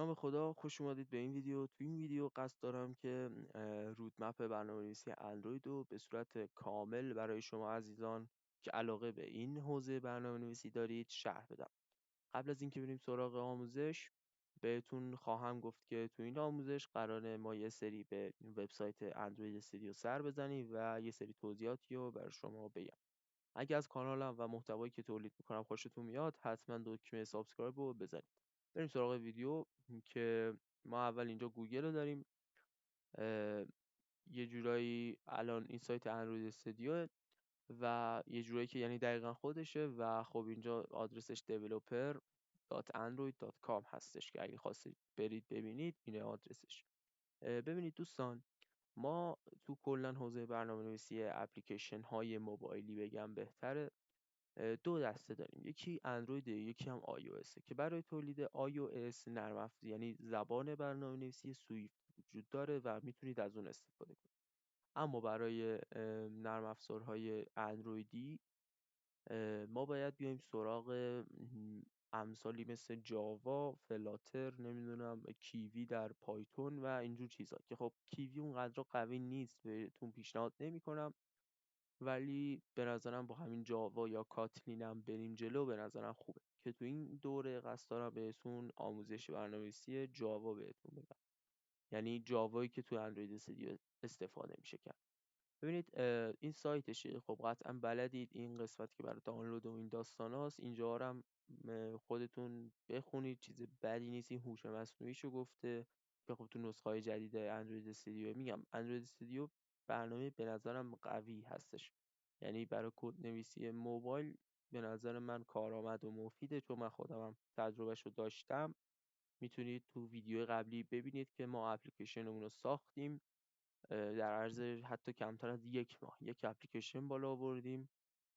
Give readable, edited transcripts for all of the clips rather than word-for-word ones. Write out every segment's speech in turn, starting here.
نام خدا، خوش اومدید به این ویدیو. تو این ویدیو قصد دارم که رودمپ برنامه‌نویسی اندروید رو به صورت کامل برای شما عزیزان که علاقه به این حوزه برنامه‌نویسی دارید شرح بدم. قبل از اینکه بریم سراغ آموزش، بهتون خواهم گفت که تو این آموزش قراره ما یه سری به وبسایت اندروید استودیو سر بزنیم و یه سری توضیحاتی رو برای شما بگم. اگه از کانالم و محتوایی که تولید میکنم خوشتون میاد، حتما دکمه سابسکرایب رو بزنید. بریم سراغ ویدیو که ما اول اینجا گوگل رو داریم. یه جورایی الان این سایت اندروید استودیو و یه جورایی که یعنی دقیقا خودشه و خب اینجا آدرسش developer.android.com هستش که اگه خواستید برید ببینید اینه آدرسش. ببینید دوستان، ما تو کلا حوزه برنامه‌نویسی اپلیکیشن های موبایلی بگم بهتره، دو دسته داریم. یکی اندروید، یکی هم آی او اس که برای تولید آی او اس یعنی زبان برنامه‌نویسی سویفت وجود داره و میتونید از اون استفاده کنید. اما برای نرم افزارهای اندرویدی ما باید بیایم سراغ امثالی مثل جاوا، فلاتر، نمیدونم کیوی در پایتون و اینجور چیزا که خب کیوی اونقدر قوی نیست، بهتون پیشنهاد نمی‌کنم، ولی به نظرم با همین جاوا یا کاتلین هم بریم جلو به نظرم خوبه که تو این دوره قصد دارم بهتون آموزش برنامه‌نویسی جاوا بهتون بدم، یعنی جاوایی که تو اندروید استودیو استفاده میشه کرد. ببینید این سایتشه، خب قطعا بلدید این قسمت که برای دانلود و این داستاناست. اینجا رو هم خودتون بخونید، چیز بدی نیست. این هوش مصنوعیشو گفته که خب تو نسخه های جدید اندروید استودیو، میگم اندروید استودیو برنامه به نظرم قوی هستش، یعنی برای کد نویسی موبایل به نظر من کارآمد و مفیده، چون من خودم هم تجربهشو داشتم. میتونید تو ویدیو قبلی ببینید که ما اپلیکیشنمون رو ساختیم در عرض حتی کمتر از یک ماه یک اپلیکیشن بالا آوردیم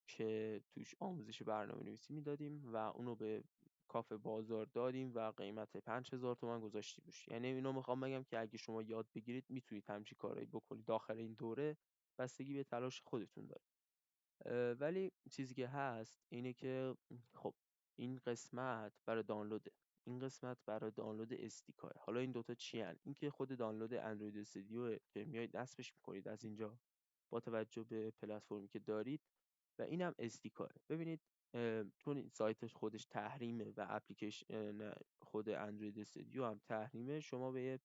که توش آموزش برنامه‌نویسی میدادیم و اونو به کافه بازار دادیم و قیمت 5000 تومان گذاشتیم روش. یعنی اینو میخوام بگم که اگه شما یاد بگیرید میتونید همچین کارایی بکنید داخل این دوره، بستگی به تلاش خودتون داره. ولی چیزی که هست اینه که خب این قسمت برای دانلوده، این قسمت برای دانلود استیکاه. حالا این دوتا چی هن؟ این که خود دانلود اندروید استودیو که میایید نصبش میکنید از اینجا با توجه به پلتفرمی که دارید، و اینم استیکاه. ببینید چون این سایتش خودش تحریمه و اپلیکیشن خود اندروید استودیو هم تحریمه، شما به یه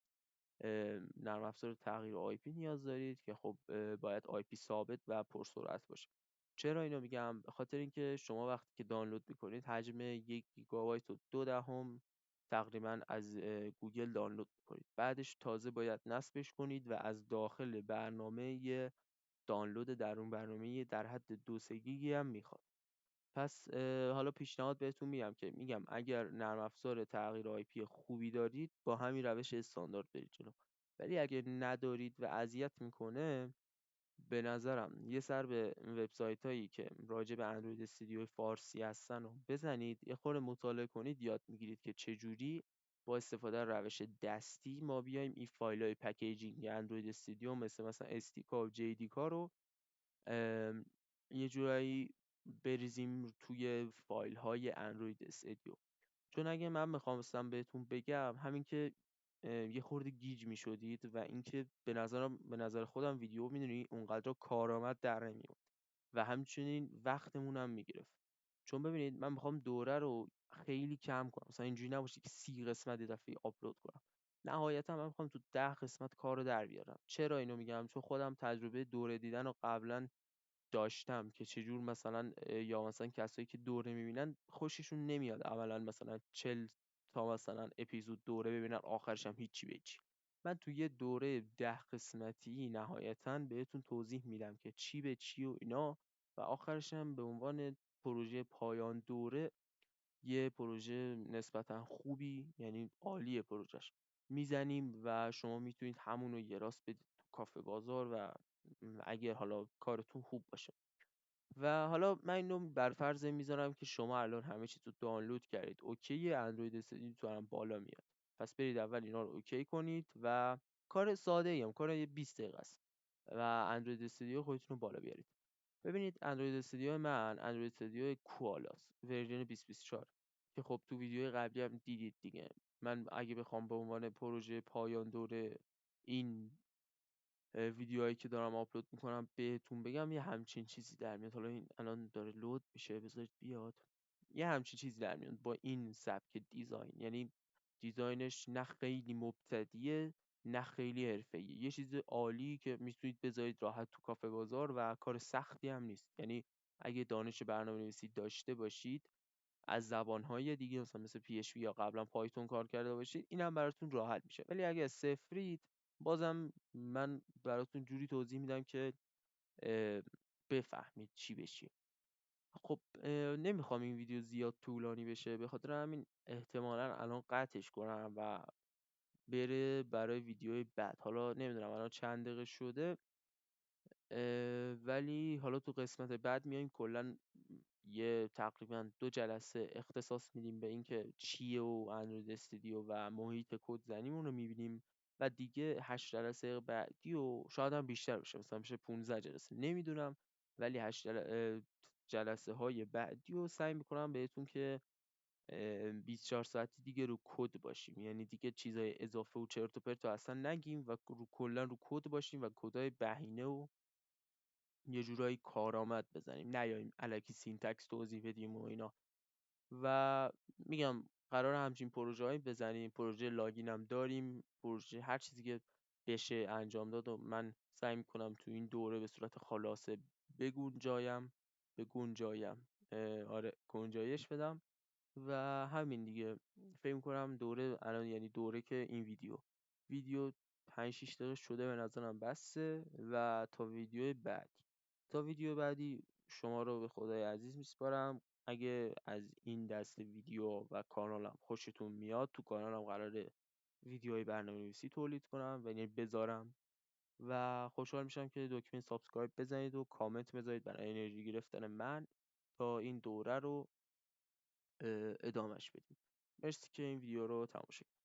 نرم افزار تغییر آی پی نیاز دارید که خب باید آی پی ثابت و پرسرعت باشه. چرا اینو میگم؟ به خاطر اینکه شما وقتی که دانلود میکنید حجم 1 گیگابایت و 2 دهم تقریبا از گوگل دانلود میکنید، بعدش تازه باید نصبش کنید و از داخل برنامه دانلود درون برنامه در حد 2 3 گیگی هم میخواد. پس حالا پیشنهاد بهتون میگم که میگم اگر نرم افزار تغییر آی پی خوبی دارید با همین روش استاندارد برید جلو، ولی اگه ندارید و اذیت میکنه، به نظرم یه سر به وبسایت هایی که راجع به اندروید استودیو فارسی هستن رو بزنید، یه خورده مطالعه کنید، یاد میگیرید که چجوری با استفاده از روش دستی ما بیایم این فایل های پکیجینگ اندروید استودیو مثلا استیکا و جیدیکا رو یه جورایی بریزیم توی فایل های اندروید استودیو. چون اگه من میخواستم بهتون بگم همین که یه خورده گیج میشدید و اینکه به نظر خودم ویدیو میدونی اونقدر کارآمد در نمیاد و همچنین وقتمون هم میگرفت. چون ببینید من میخوام دوره رو خیلی کم کنم، مثلا اینجوری نباشه که 30 قسمت یه دفعه آپلود کنم. نهایتا من میخوام تو 10 قسمت کار رو در بیارم. چرا اینو میگم؟ چون خودم تجربه دوره دیدن رو قبلا داشتم که چجور مثلا یا مثلا کسایی که دوره میبینن خوششون نمیاد عملا مثلا 40 تا مثلا اپیزود دوره ببینن آخرش هم هیچی به هیچی. من تو یه دوره 10 قسمتی نهایتا بهتون توضیح میدم که چی به چی و اینا، و آخرش هم به عنوان پروژه پایان دوره یه پروژه نسبتا خوبی، یعنی عالیه پروژهش، میزنیم و شما میتونید همونو یه راست بدید تو کافه بازار و اگر حالا کارتون خوب باشه. و حالا من اینو بر فرض میذارم که شما الان همه چی تو دانلود کردید، اوکی، اندروید استودیو تو هم بالا میاد. پس برید اول اینا رو اوکی کنید و کار ساده ایم، کار یه 20 دقیقه است و اندروید استودیو خودتون رو بالا بیارید. ببینید اندروید استودیو من اندروید استودیو کوالاست ورژن 2024 که خب تو ویدیوی قبلی هم دیدید دیگه. من اگه بخوام به عنوان پروژه پایان دوره این ویدیوهایی که دارم آپلود میکنم بهتون بگم، یه همچین چیزی در میاد. حالا این الان داره لود میشه، بذارید بیاد. یه همچین چیزی در میاد با این سبک دیزاین. یعنی دیزاینش نه خیلی مبتدیه نه خیلی حرفه‌ایه، یه چیز عالی که میتونید بذارید راحت تو کافه بازار و کار سختی هم نیست. یعنی اگه دانش برنامه‌نویسی داشته باشید، از زبان‌های دیگه مثل PHP یا قبلا پایتون کار کرده باشید، اینم براتون راحت میشه. ولی اگه صفرید، بازم من براتون جوری توضیح میدم که بفهمید چی بشی. خب نمیخوام این ویدیو زیاد طولانی بشه، به خاطر همین احتمالا الان قطعش کنم و بره برای ویدیوی بعد. حالا نمیدونم الان چند دقیقه شده، ولی حالا تو قسمت بعد میایم کلا یه تقریبا 2 جلسه اختصاص میدیم به اینکه چیه و اندروید استودیو و محیط کد زنیمون رو میبینیم و دیگه 8 جلسه بعدی و شاید هم بیشتر بشه، مثلا بشه 15 جلسه، نمیدونم. ولی 8 جلسه های بعدی رو سعی میکنم بهتون که 24 ساعتی دیگه رو کد باشیم. یعنی دیگه چیزای اضافه و چرت و پرت رو اصلا نگیم و کلا رو کد باشیم و کدای بهینه و یه جورایی کارآمد بزنیم، نیایم الکی سینتکس توضیح بدیم و اینا. و میگم قرار همچین پروژه‌ای بزنیم. پروژه لاگین هم داریم، پروژه هر چیزی که بشه انجام داد و من سعی میکنم تو این دوره به صورت خلاصه بگنجایم آره گنجایش بدم. و همین دیگه، فکر میکنم دوره الان، یعنی دوره که این ویدیو 5-6 دقیقه شده به نظرم بسه. و تا ویدیو بعدی شما رو به خدای عزیز میسپارم. اگه از این دست ویدیو و کانالم خوشتون میاد، تو کانالم قراره ویدیوهای برنامه‌نویسی تولید کنم و یعنی بذارم و خوشحال میشم که دکمه سابسکرایب بزنید و کامنت بذارید برای انرژی گرفتن من تا این دوره رو ادامهش بدیم. مرسی که این ویدیو رو تماشا کردید.